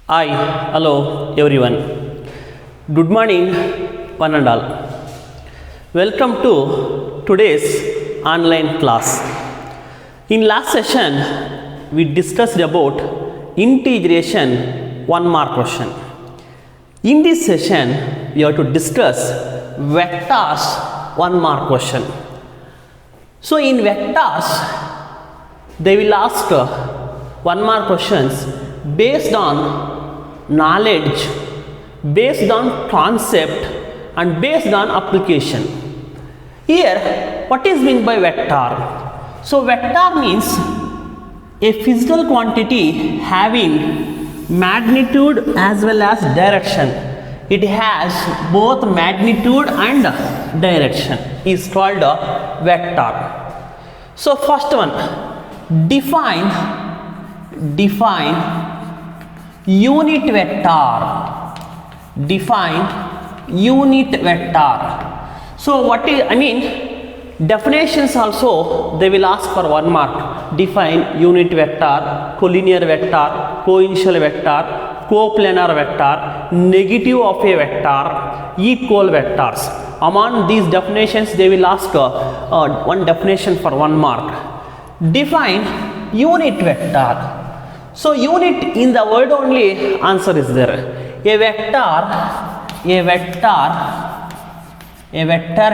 Hi, hello everyone. Good morning, one and all. Welcome to today's online class. In last session, we discussed about integration 1 mark question. In this session, we have to discuss vectors 1 mark question. So in vectors, they will ask 1 mark questions based on knowledge, based on concept and based on application. Here, what is meant by vector? So vector means a physical quantity having magnitude as well as direction. It has both magnitude and direction is called a vector. So first one, define unit vector. Define unit vector. So what is, definitions also they will ask for 1 mark. Define unit vector, collinear vector, coinitial vector, coplanar vector, negative of a vector, equal vectors. Among these definitions they will ask one definition for 1 mark. Define unit vector. So unit in the word only answer is there. A vector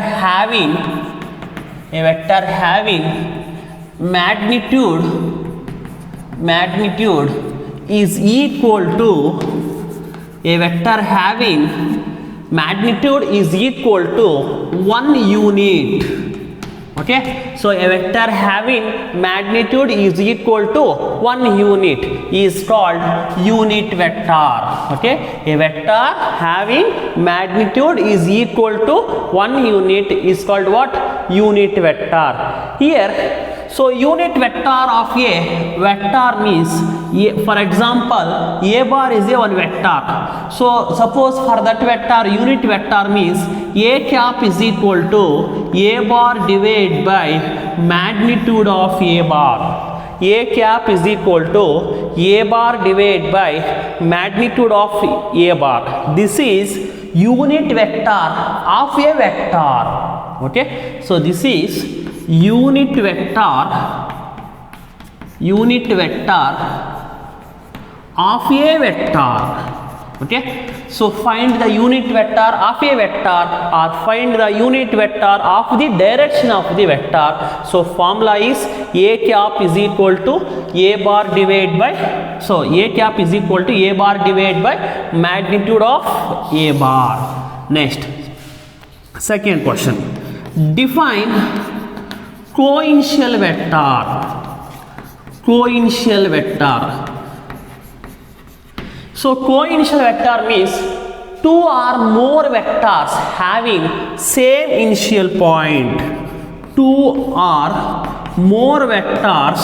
having magnitude is equal to a vector having magnitude is equal to 1 unit. Okay, so a vector having magnitude is equal to 1 unit is called unit vector. Okay, a vector having magnitude is equal to 1 unit is called what? Unit vector. Here, so unit vector of a vector means, for example, a bar is a one vector. So suppose for that vector, unit vector means a cap is equal to a bar divided by magnitude of a bar. A cap is equal to a bar divided by magnitude of a bar. This is unit vector of a vector. Okay, so this is unit vector of a vector. Okay, so find the unit vector of a vector or find the unit vector of the direction of the vector. So formula is a cap is equal to a bar divided by, so a cap is equal to a bar divided by magnitude of a bar. Next, second question, define coinitial vector. Coinitial vector. So coinitial vector means two or more vectors having same initial point. Two or more vectors.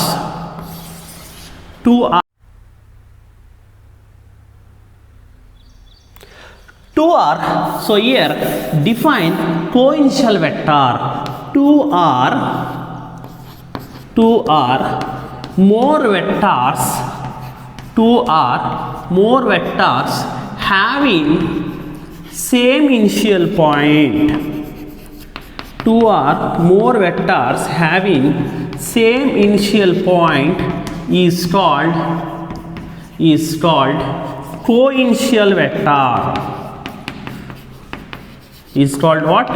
So here define coinitial vector. Two or more vectors. Two or more vectors having same initial point. Two or more vectors having same initial point is called coinitial vector. Is called what?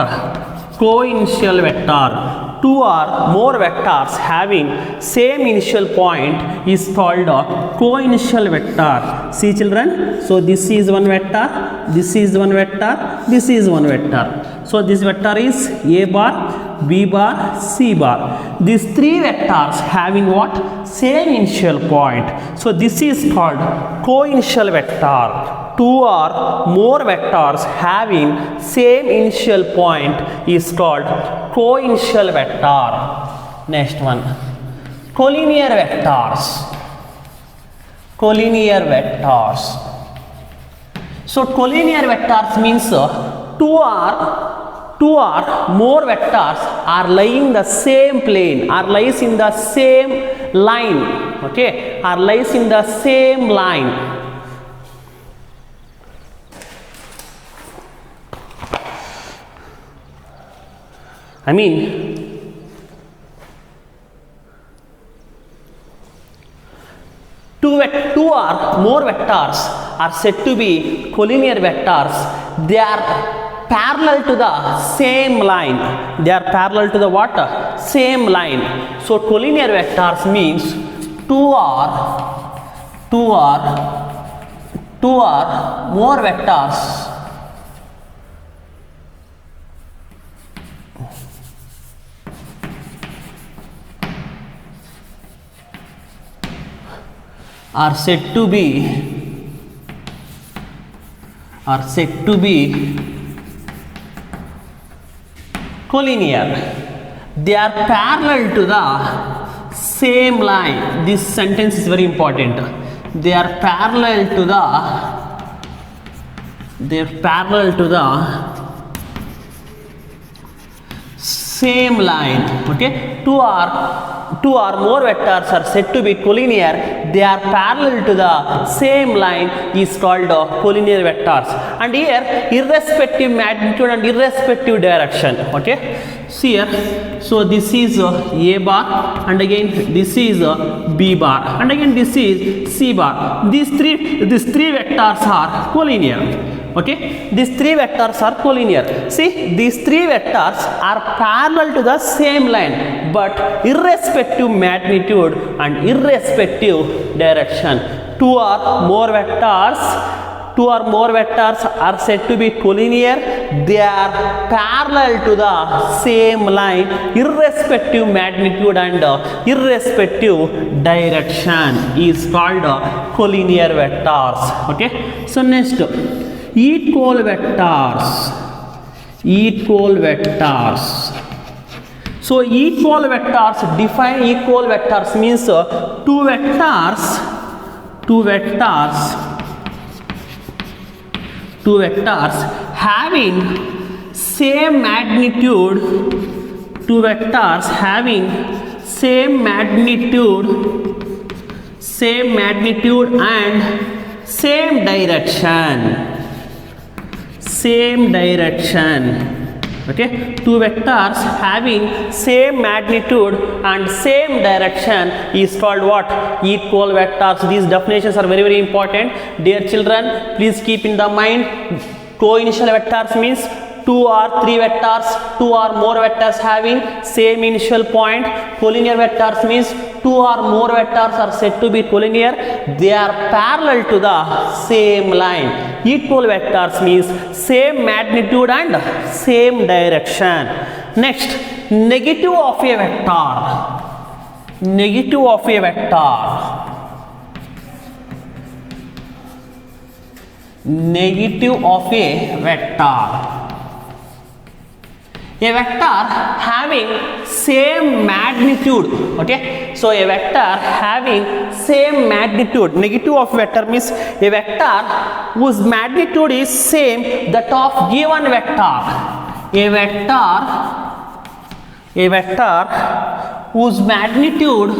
Coinitial vector. Two or more vectors having same initial point is called a coinitial vector. See children, so this is one vector, this is one vector, this is one vector. So this vector is a bar, b bar, c bar. These three vectors having what? Same initial point. So this is called coinitial vector. Two or more vectors having same initial point is called coinitial vector. Next one, collinear vectors. Collinear vectors. So collinear vectors means two or more vectors are lying the same plane, or lies in the same line, okay, or lies in the same line. I mean, two or more vectors are said to be collinear vectors. They are parallel to the same line. They are parallel to the what? Same line. So collinear vectors means two or more vectors are said to be collinear. They are parallel to the same line. This sentence is very important. They are parallel to the same line. Okay, two or more vectors are said to be collinear. They are parallel to the same line is called collinear vectors. And here irrespective magnitude and irrespective direction. Okay, see here, so this is A bar, and again this is B bar, and again this is C bar. These three vectors are collinear. Okay, these three vectors are collinear. See, these three vectors are parallel to the same line, but irrespective magnitude and irrespective direction. Two or more vectors are said to be collinear. They are parallel to the same line, irrespective magnitude and irrespective direction is called collinear vectors. Okay, so next, equal vectors. So equal vectors, define equal vectors means two vectors having same magnitude, same magnitude and same direction. Okay, two vectors having same magnitude and same direction is called what? Equal vectors. These definitions are very important. Dear children, please keep in the mind, co-initial vectors means two or three vectors, two or more vectors having same initial point. Collinear vectors means two or more vectors are said to be collinear. They are parallel to the same line. Equal vectors means same magnitude and same direction. Next, negative of a vector. Negative of a vector. A vector having same magnitude. Okay, so a vector having same magnitude. Negative of vector means a vector whose magnitude is same that of given vector. A vector whose magnitude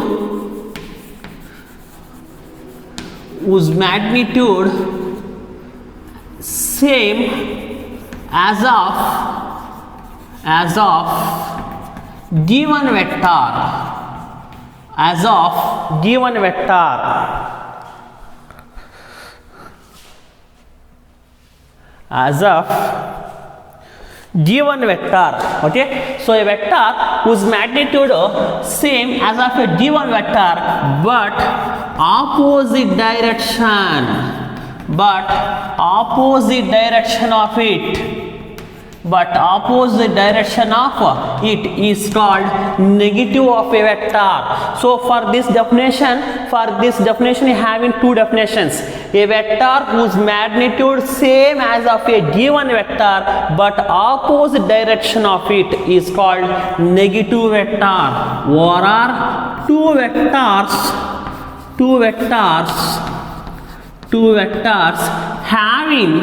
same as of given vector. Okay, so a vector whose magnitude same as of a given vector but opposite direction of it is called negative of a vector. So for this definition having two definitions. A vector whose magnitude same as of a given vector but opposite direction of it is called negative vector. Or are two vectors having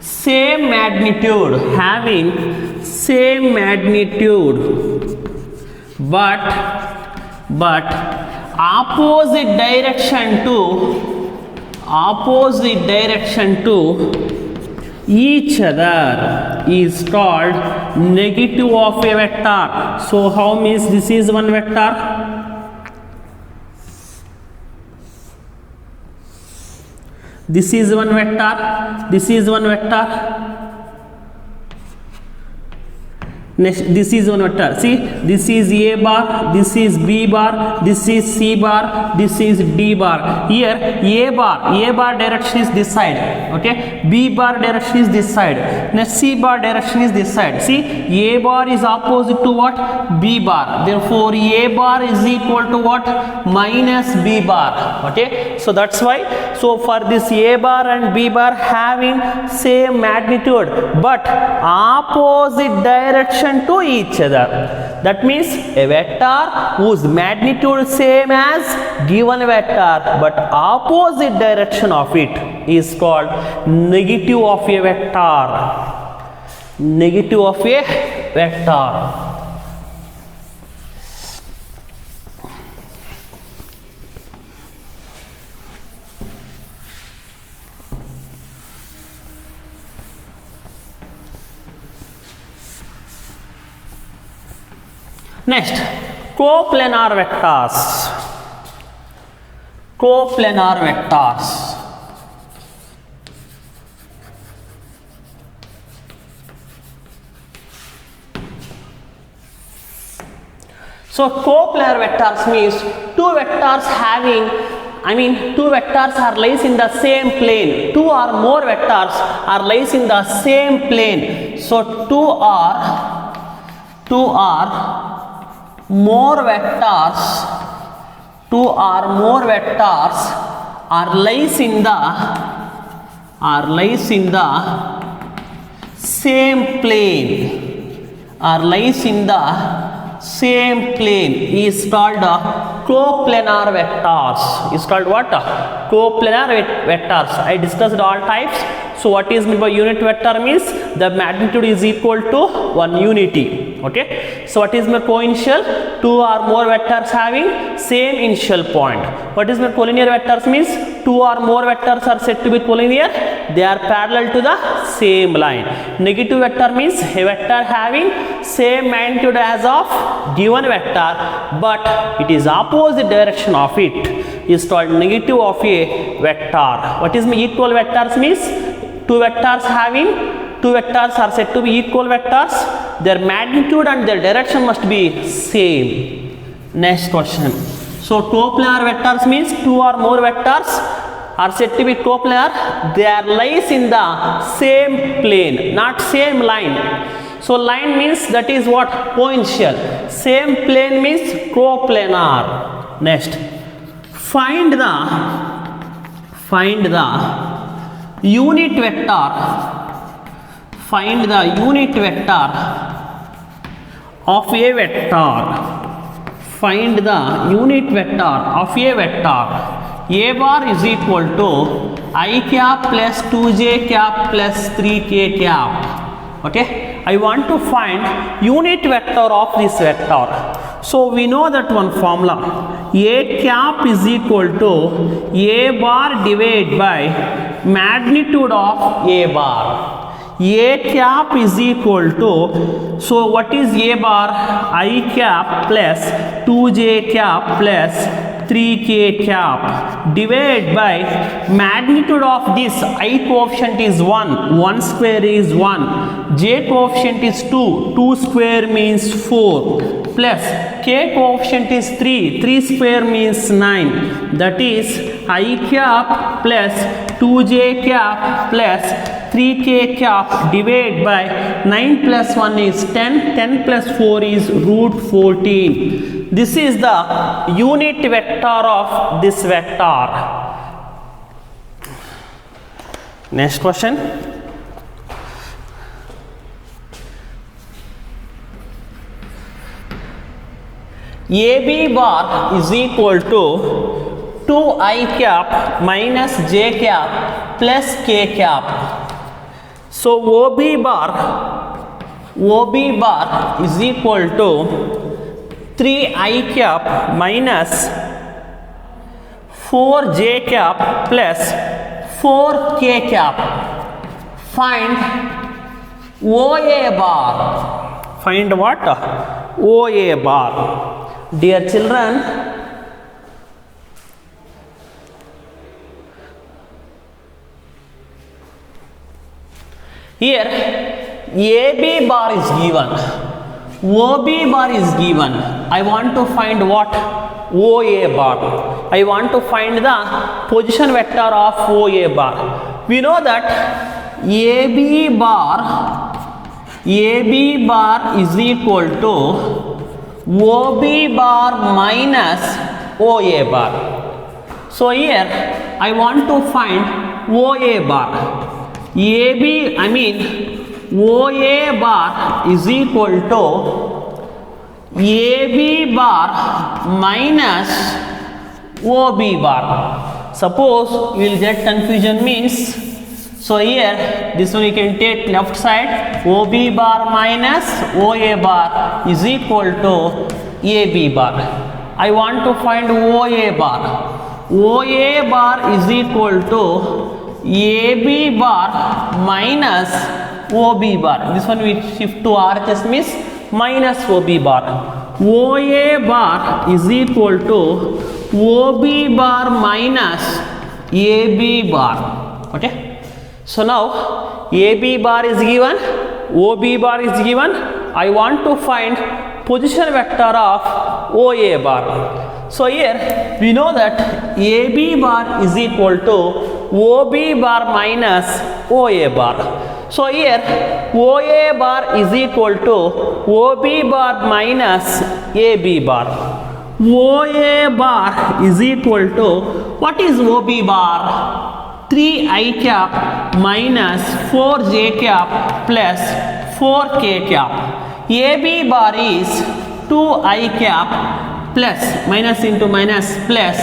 same magnitude but opposite direction to each other is called negative of a vector. So how means this is one vector? This is one vector, this is one vector. Next, this is one vector. See, this is A bar, this is B bar, this is C bar, this is D bar. Here A bar direction is this side. Okay, B bar direction is this side. Next C bar direction is this side. See, A bar is opposite to what? B bar. Therefore, A bar is equal to what? Minus B bar. Okay, so that's why. So for this A bar and B bar having same magnitude but opposite direction to each other. That means a vector whose magnitude same as given vector but opposite direction of it is called negative of a vector. Negative of a vector. Next, coplanar vectors. Coplanar vectors. So coplanar vectors means two vectors having, two vectors are lies in the same plane. Two or more vectors are lies in the same plane. So two are more vectors are lies in the same plane is called coplanar vectors. Is called what? Coplanar vectors. I discussed all types. So what is meant by unit vector means the magnitude is equal to one unity. Okay. So what is my co-initial? Two or more vectors having same initial point. What is my collinear vectors means two or more vectors are said to be collinear. They are parallel to the same line. Negative vector means a vector having same magnitude as of given vector but it is opposite direction of it is called negative of a vector. What is my equal vectors means two vectors are said to be equal vectors. Their magnitude and their direction must be same. Next question. So coplanar vectors means two or more vectors are said to be coplanar. They are lies in the same plane, not same line. So line means that is what? Co-initial. Same plane means coplanar. Next, find the unit vector. Find the unit vector of a vector. Find the unit vector of a vector. A bar is equal to I cap plus 2j cap plus 3k cap. Okay, I want to find unit vector of this vector. So we know that one formula. A cap is equal to A bar divided by magnitude of A bar. A cap is equal to, so what is A bar? I cap plus 2j cap plus 3k cap divided by magnitude of this. I coefficient is 1, 1 square is 1, j coefficient is 2, 2 square means 4, plus k coefficient is 3, 3 square means 9, that is I cap plus 2j cap plus 3k cap divided by 9 plus 1 is 10, 10 plus 4 is root 14. This is the unit vector of this vector. Next question. AB bar is equal to 2I cap minus j cap plus k cap. So OB bar is equal to 3I cap minus 4j cap plus 4k cap. find OA bar. Find what? OA bar. Dear children, here AB bar is given, OB bar is given. I want to find what? OA bar. I want to find the position vector of OA bar. We know that AB bar is equal to OB bar minus OA bar. So here I want to find OA bar. OA bar is equal to AB bar minus OB bar. Suppose you will get confusion means, so here this one you can take left side, OB bar minus OA bar is equal to AB bar. I want to find OA bar. OA bar is equal to AB bar minus OB bar. This one we shift to RHS means minus OB bar. OA bar is equal to OB bar minus AB bar. Okay. So now AB bar is given, OB bar is given. I want to find position vector of OA bar. So here we know that AB bar is equal to OB bar minus OA bar. So here OA bar is equal to OB bar minus AB bar. OA bar is equal to, what is OB bar? 3i cap minus 4j cap plus 4k cap. AB bar is 2i cap plus minus into minus plus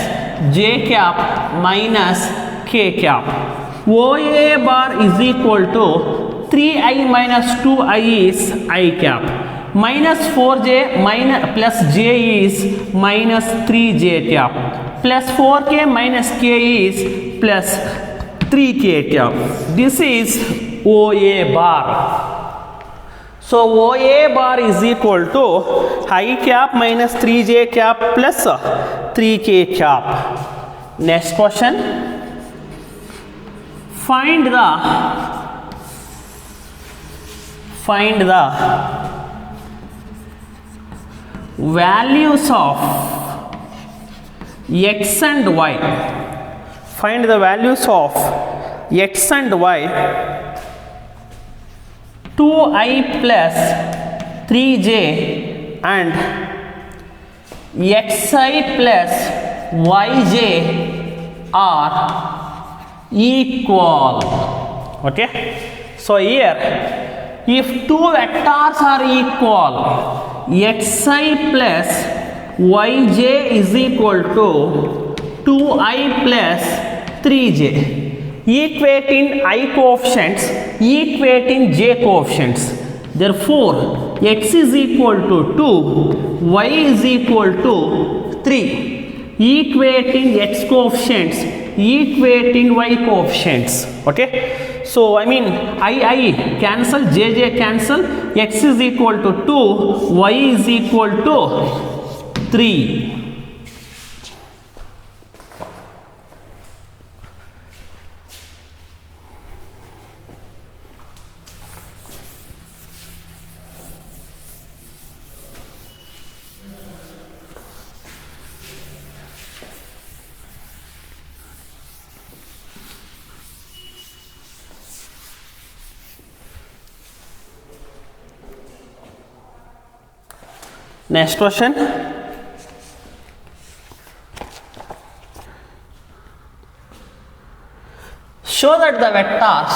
j cap minus k cap. OA bar is equal to 3i minus 2i is I cap, minus 4j minus plus j is minus 3j cap, plus 4k minus k is plus 3k cap. This is OA bar. So OA bar is equal to I cap minus 3j cap plus 3k cap. Next question. Find the values of x and y. Find the values of x and y. 2i plus 3j and xi plus yj are equal. Okay. So here if two vectors are equal, xi plus yj is equal to 2i plus 3j, equating I coefficients, equating j coefficients. Therefore x is equal to 2, y is equal to 3, equating x coefficients, equating y coefficients. Okay. So I cancel, j cancel, x is equal to 2, y is equal to 3. Next question. Show that the vectors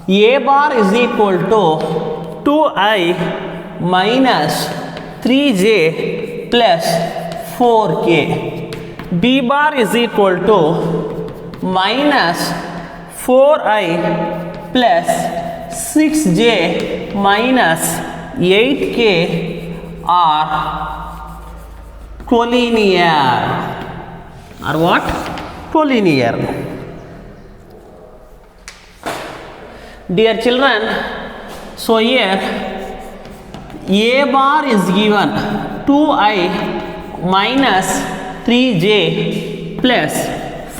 A bar is equal to 2i minus 3j plus 4k. B bar is equal to minus 4i plus 6j minus 8k are collinear. Are what? Collinear. Dear children, so here A bar is given 2i minus 3j plus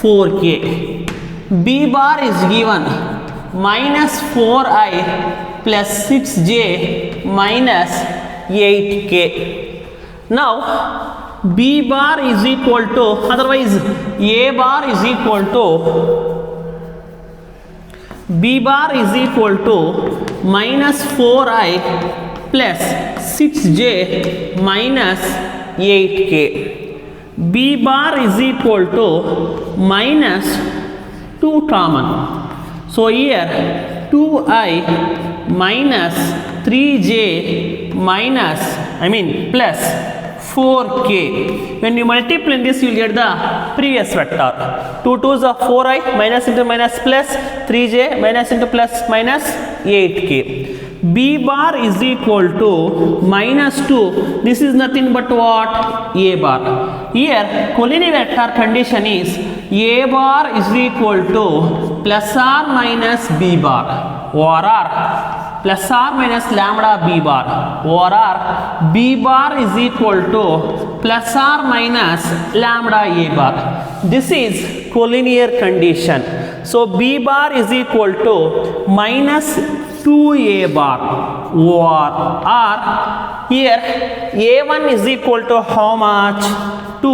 4k. B bar is given minus 4i plus 6j minus 8k. Now B bar is equal to, otherwise A bar is equal to, B bar is equal to minus 4i plus 6j minus 8k. B bar is equal to minus 2 common. So here 2i minus 3j minus, plus 4k. When you multiply this, you will get the previous vector. 2 2s are 4i, minus into minus plus, 3j minus into plus minus 8k. B bar is equal to minus 2. This is nothing but what? A bar. Here collinear vector condition is A bar is equal to plus or minus B bar, or plus or minus lambda B bar, or B bar is equal to plus or minus lambda A bar. This is collinear condition. So B bar is equal to minus 2A bar, or here A1 is equal to how much? 2.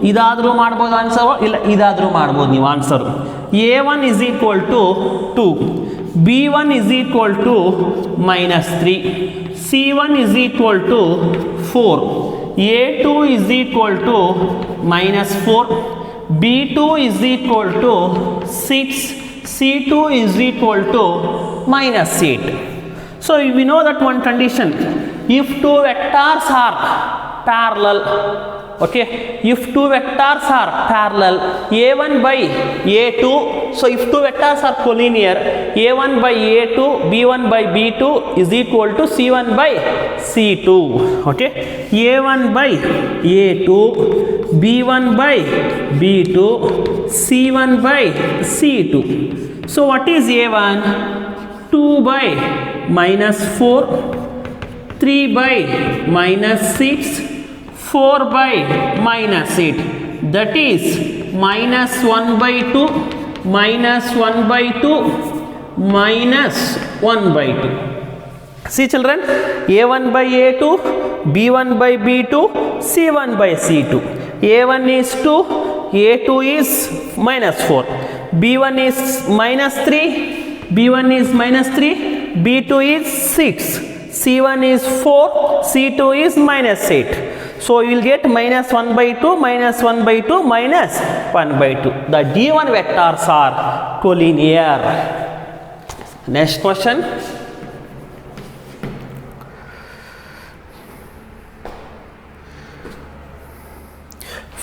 ಇದಾದರೂ ಮಾಡ್ಬೋದು answer, ಇಲ್ಲ ಇದಾದರೂ ಮಾಡ್ಬೋದು ನೀವು answer. A1 is equal to 2, B1 is equal to minus 3, C1 is equal to 4, A2 is equal to minus 4, B2 is equal to 6, C2 is equal to minus 8. So we know that one condition, if two vectors are parallel, okay, if two vectors are parallel, A1 by A2, so if two vectors are collinear, A1 by A2, B1 by B2 is equal to C1 by C2, okay, A1 by A2, B1 by B2, C1 by C2. So what is A1? 2 by minus 4, 3 by minus 6, 4 by minus 8, that is minus 1 by 2, minus 1 by 2, minus 1 by 2. See children, A1 by A2, B1 by B2, C1 by C2. A1 is 2, A2 is minus 4, B1 is minus 3, B1 is minus 3, B2 is 6, C1 is 4, C2 is minus 8. So you will get minus 1 by 2, minus 1 by 2, minus 1 by 2. The D1 vectors are collinear. Next question.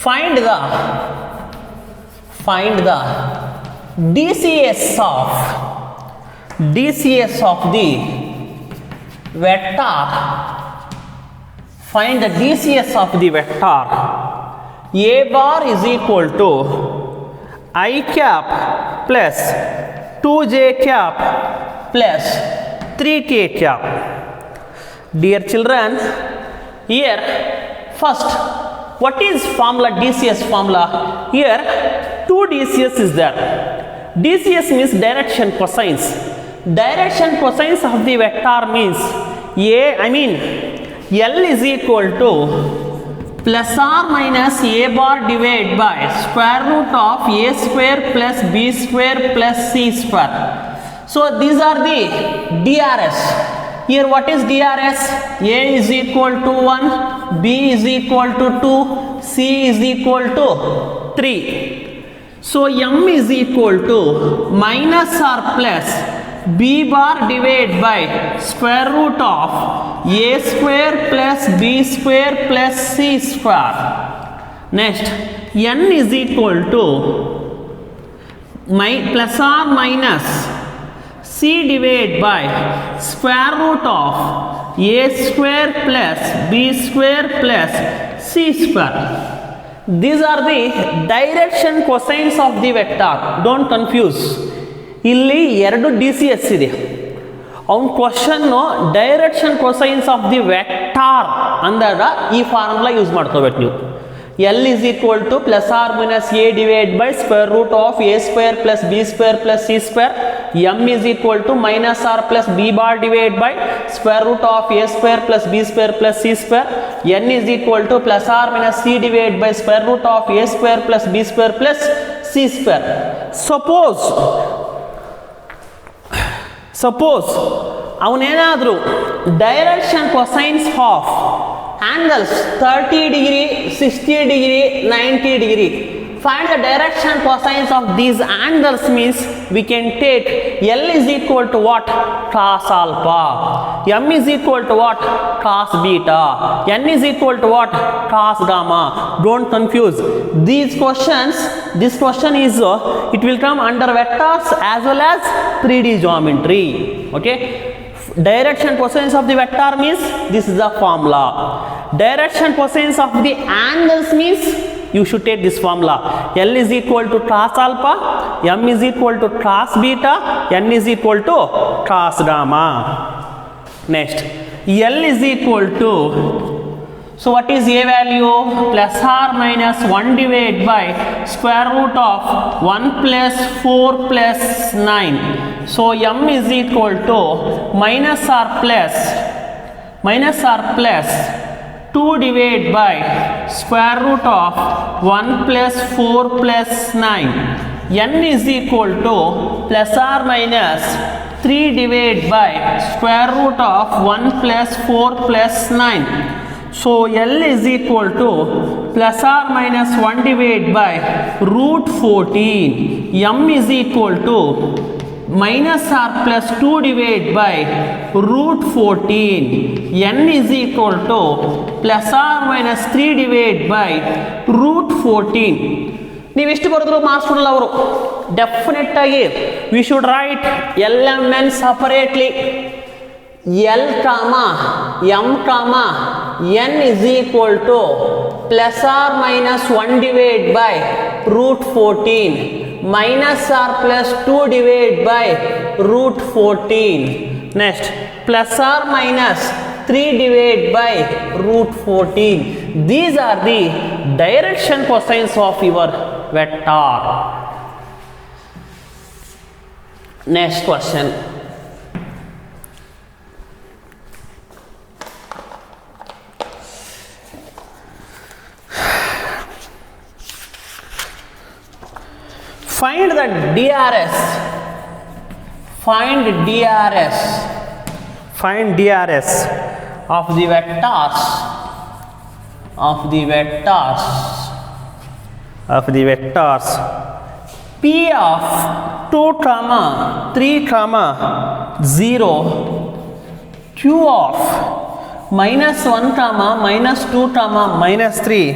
Find the DCS of the vector. Find the DCS of the vector. A bar is equal to I cap plus 2j cap plus 3k cap. Dear children, here first, what is formula, DCS formula? Here 2 DCS is there. DCS means direction cosines. Direction cosines of the vector means L is equal to plus or minus A bar divided by square root of A square plus B square plus C square. So these are the DRS. Here what is DRS? A is equal to 1, B is equal to 2, C is equal to 3. So M is equal to minus or plus B bar divided by square root of A square plus B square plus C square. Next, N is equal to plus or minus C divided by square root of a square plus b square plus c square. These are the direction cosines of the vector. Don't confuse. ಇಲ್ಲಿ ಎರಡು DCS ಇದೆ. ಅವನ question direction cosines of the vector ಅಂದಾಗ ಈ formula use ಮಾಡ್ಕೋಬೇಕು ನೀವು. L is equal to plus or minus a divided by square root of a square plus b square plus c square. M is equal to minus r plus b bar divided by square root of a square plus b square plus c square. N is equal to plus or minus c divided by square root of a square plus b square plus c square. Suppose ಅವನೇನಾದರೂ direction cosines of angles 30 degree, 60 degree, 90 degree. Find the direction cosines of these angles means we can take L is equal to what? Cos alpha. M is equal to what? Cos beta. N is equal to what? Cos gamma. Don't confuse. This question is, it will come under vectors as well as 3D geometry. Okay. Direction cosines of the vector means this is the formula. Direction cosines of the angles means you should take this formula. L is equal to cos alpha, M is equal to cos beta, N is equal to cos gamma. Next, L is equal to, so what is A value? Plus or minus 1 divided by square root of 1 plus 4 plus 9. So M is equal to minus or plus 2 divided by square root of 1 plus 4 plus 9. N is equal to plus or minus 3 divided by square root of 1 plus 4 plus 9. So L is equal to plus or minus 1 divided by root 14. M is equal to minus or plus 2 divided by root 14. N is equal to plus or minus 3 divided by root 14. ನೀವು ಎಷ್ಟು ಬರೆದ್ರು marks ಕೊಡಲ್ಲ ಅವರು. Definite ಆಗಿ we should write L M N separately. L comma M comma N is equal to plus or minus 1 divided by root 14 minus or plus 2 divided by root 14. Next, plus or minus 3 divided by root 14. These are the direction cosines of your vector. Next question. Find the DRS. Find DRS of the vectors P of 2, 3, 0, Q of minus 1, minus 2, minus 3.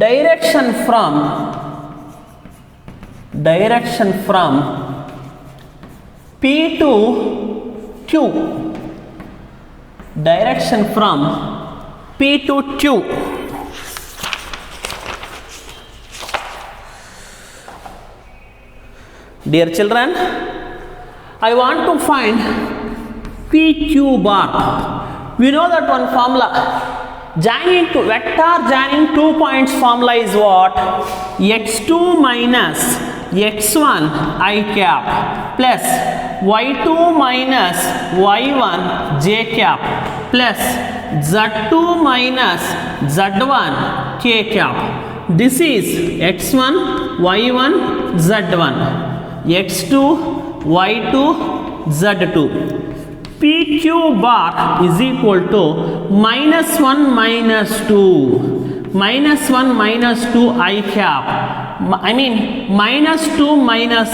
Direction from P to Q. Direction from P to Q. Dear children, I want to find PQ bar. We know that one formula. Vector joining 2 points formula is what? x2 minus x1 I cap plus y2 minus y1 j cap plus z2 minus z1 k cap. This is x1, y1, z1, x2, y2, z2. PQ bar is equal to minus 1 minus 2 minus 2 I cap, I mean minus 2 minus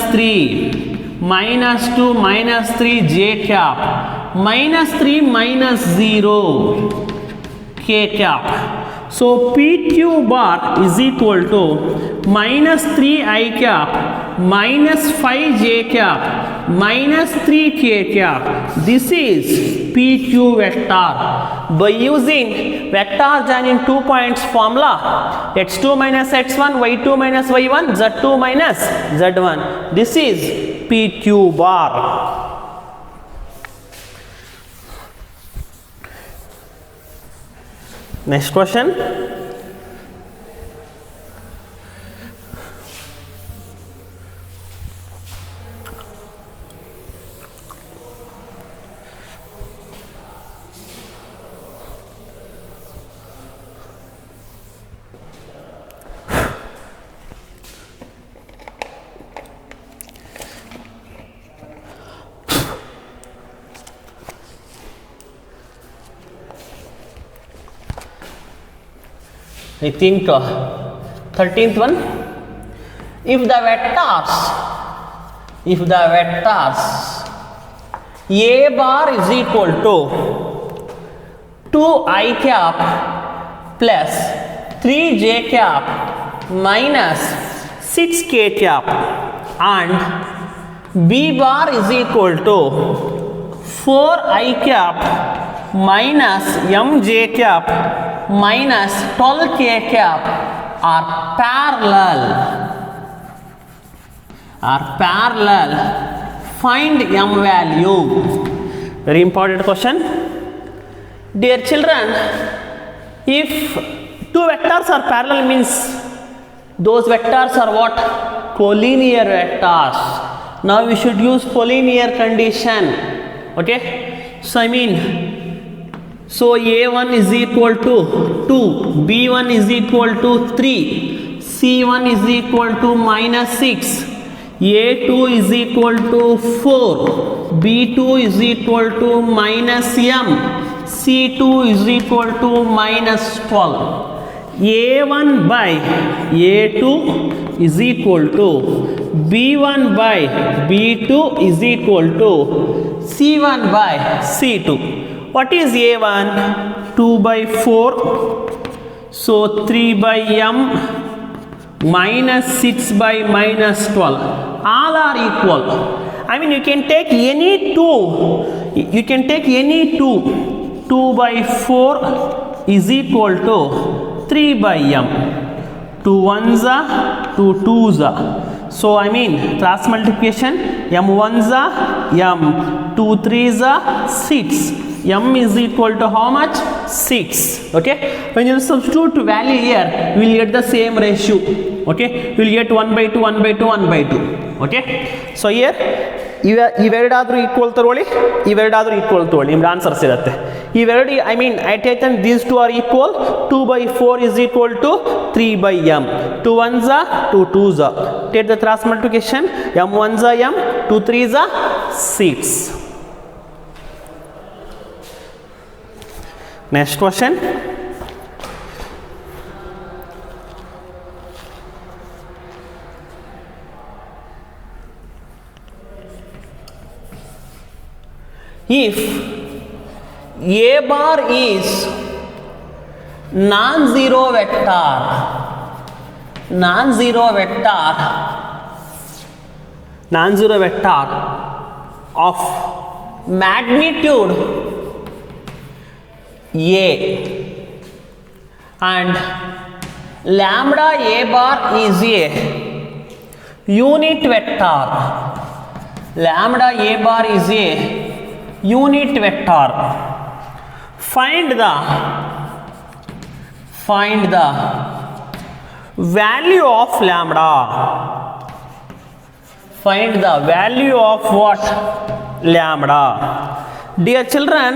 3 j cap, minus 3 minus 0 k cap. So PQ bar is equal to minus 3 I cap minus 5 j cap minus 3 k cap. This is PQ vector. By using vector joining 2 points formula, x2 minus x1, y2 minus y1, z2 minus z1. This is PQ bar. Next question. I think 13th one. If the vectors A bar is equal to 2i cap plus 3j cap minus 6k cap and B bar is equal to 4i cap minus mj cap minus 12k cap are parallel, find m value. Very important question. Dear children, if two vectors are parallel means those vectors are what? Collinear vectors. Now we should use collinear condition. Okay, so I mean, so A1 is equal to 2, B1 is equal to 3, C1 is equal to minus 6, A2 is equal to 4, B2 is equal to minus m, C2 is equal to minus 12. A1 by A2 is equal to B1 by B2 is equal to C1 by C2. What is A1? 2 by 4. So 3 by m minus 6 by minus 12. All are equal. I mean, you can take any two. You can take any two. 2 by 4 is equal to 3 by m. 2 ones are 2 twos are. So I mean, cross multiplication, m ones are m, 2 threes are 6. M is equal to how much? 6. Okay, when you substitute value here, we will get the same ratio. Okay, we will get 1 by 2, 1 by 2, 1 by 2. Okay, so here ಇವೆರಡಾದರೂ equal ತಗೊಳ್ಳಿ, ಇವೆರಡಾದರೂ equal ತಗೊಳ್ಳಿ, ನಿಮ್ಗೆ answers ಇರುತ್ತೆ. ಇವೆರಡು I mean I taken these two are equal. 2 by 4 is equal to 3 by m. 2 ones are 2 twos are. Take the cross multiplication, m ones are m, 2 threes are 6. Next question. If A bar is non-zero vector of magnitude A and lambda A bar is a unit vector, lambda A bar is a unit vector, find the value of lambda. Find the value of what? Lambda. Dear children,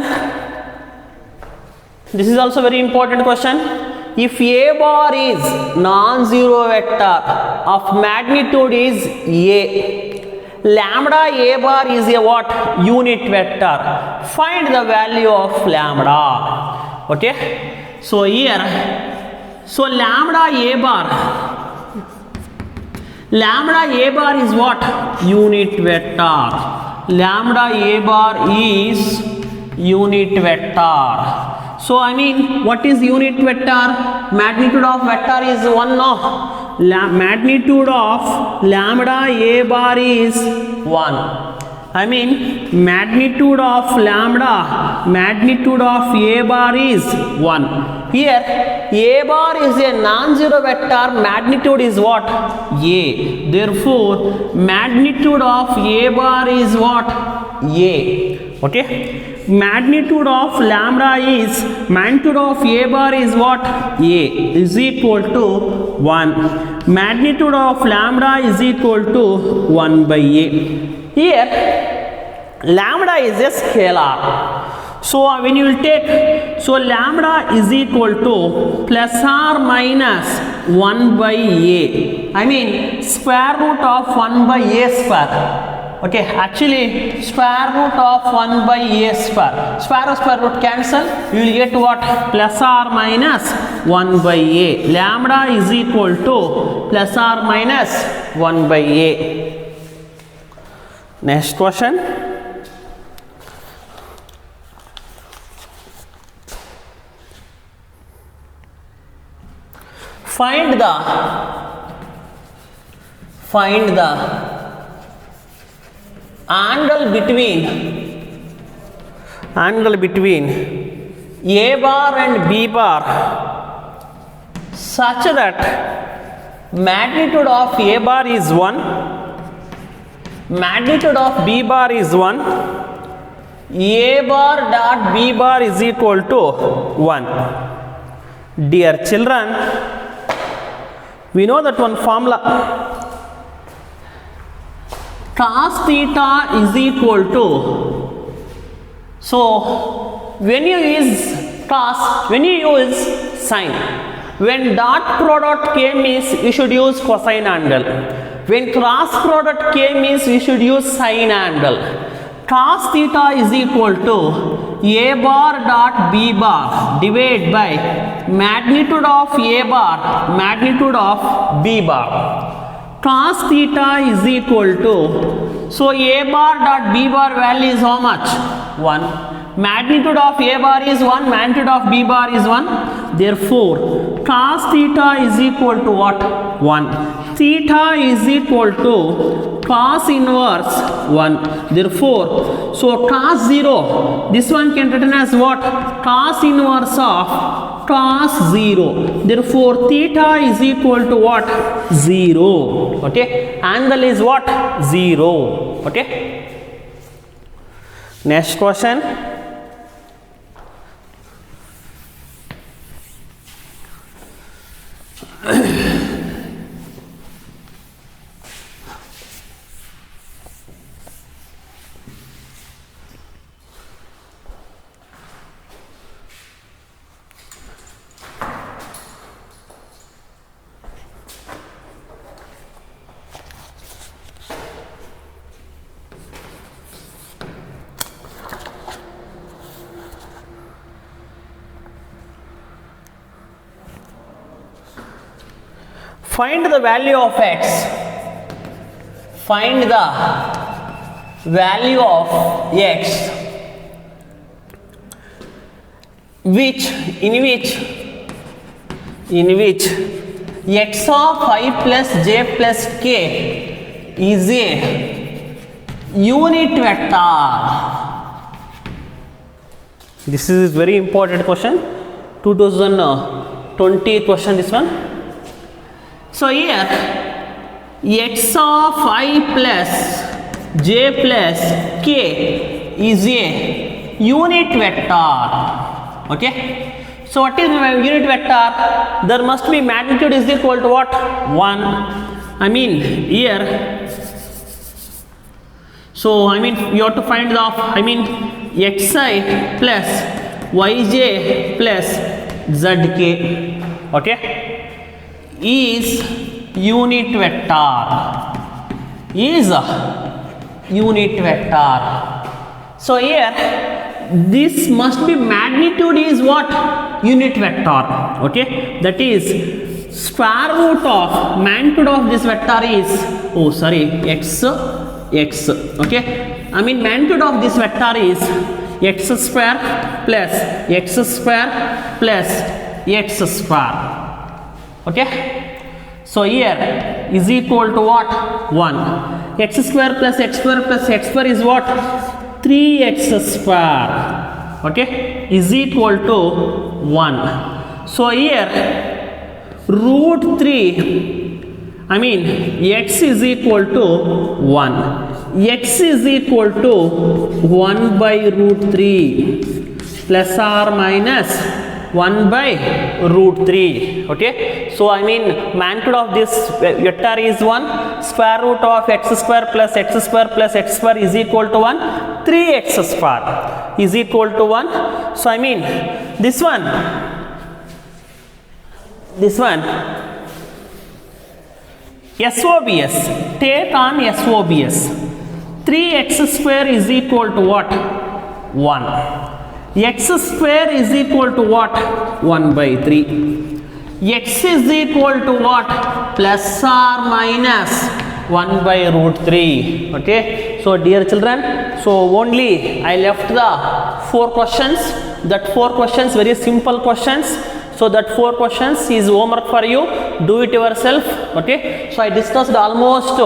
this is also very important question. If A bar is non-zero vector of magnitude is A, lambda A bar is a what? Unit vector. Find the value of lambda. Okay, so here, so lambda A bar is what? Unit vector. Lambda A bar is unit vector. So I mean, what is unit vector? Magnitude of vector is 1, no? Magnitude of lambda A bar is 1. I mean magnitude of lambda, magnitude of a bar is 1. Here a bar is a non-zero vector, magnitude is what? A. Therefore magnitude of a bar is what? A. Okay, magnitude of lambda is, magnitude of a bar is what? A is equal to 1. Magnitude of lambda is equal to 1 by a. Here lambda is a scalar, so when you will take, so lambda is equal to plus or minus 1 by a, I mean square root of 1 by a square. Okay, actually square root of 1 by a square, square root cancel, you will get what? Plus or minus 1 by a. Lambda is equal to plus or minus 1 by a. Next question. Find the angle between a bar and b bar such that magnitude of a bar is 1, magnitude of b bar is 1, a bar dot b bar is equal to 1. Dear children, we know that one formula, cos theta is equal to, so when you use cos, when you use sine, when dot product came means you should use cosine angle, when cross product came means you should use sine angle. Cos theta is equal to a bar dot b bar divided by magnitude of a bar, magnitude of b bar. Cos theta is equal to, so a bar dot b bar value is how much? 1. Magnitude of a bar is 1, magnitude of b bar is 1. Therefore cos theta is equal to what? 1. Theta is equal to cos inverse 1. Therefore, so cos 0, this one can written as what? Cos inverse of cos 0. Therefore theta is equal to what? 0. Okay, angle is what? 0. Okay, next question. Find the value of x. Find the value of x in which x of I plus j plus k is a unit vector. This is very important question, 2020 question this one. So here x of I plus j plus k is a unit vector. Okay, so what is unit vector? There must be magnitude is equal to what? 1. I mean here, so I mean you have to find the xi plus yj plus zk, okay, is unit vector, So here this must be magnitude is what? Unit vector. Okay, that is square root of magnitude of this vector is, x. Okay, I mean magnitude of this vector is x square plus x square plus x square. Okay, So here is equal to what? 1. X square plus x square plus x square is what? 3x square. Okay, is equal to 1. So here root 3, I mean x is equal to 1. X is equal to 1 by root 3 plus or minus 1 by root 3. Okay, so I mean magnitude of this vector is 1. Square root of x square plus x square plus x square is equal to 1. 3x square is equal to 1. So I mean this one SOBS, take on SOBS. 3x square is equal to what? 1. X square is equal to what? 1 by 3. X is equal to what? Plus or minus 1 by root 3. Okay, so dear children, so only I left the 4 questions. That 4 questions very simple questions. So that 4 questions is homework for you. Do it yourself. Okay, so I discussed almost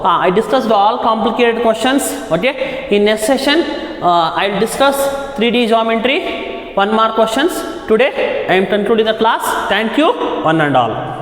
I discussed all complicated questions. Okay, in next session I'll discuss 3D geometry 1 mark questions. Today I am concluding the class. Thank you one and all.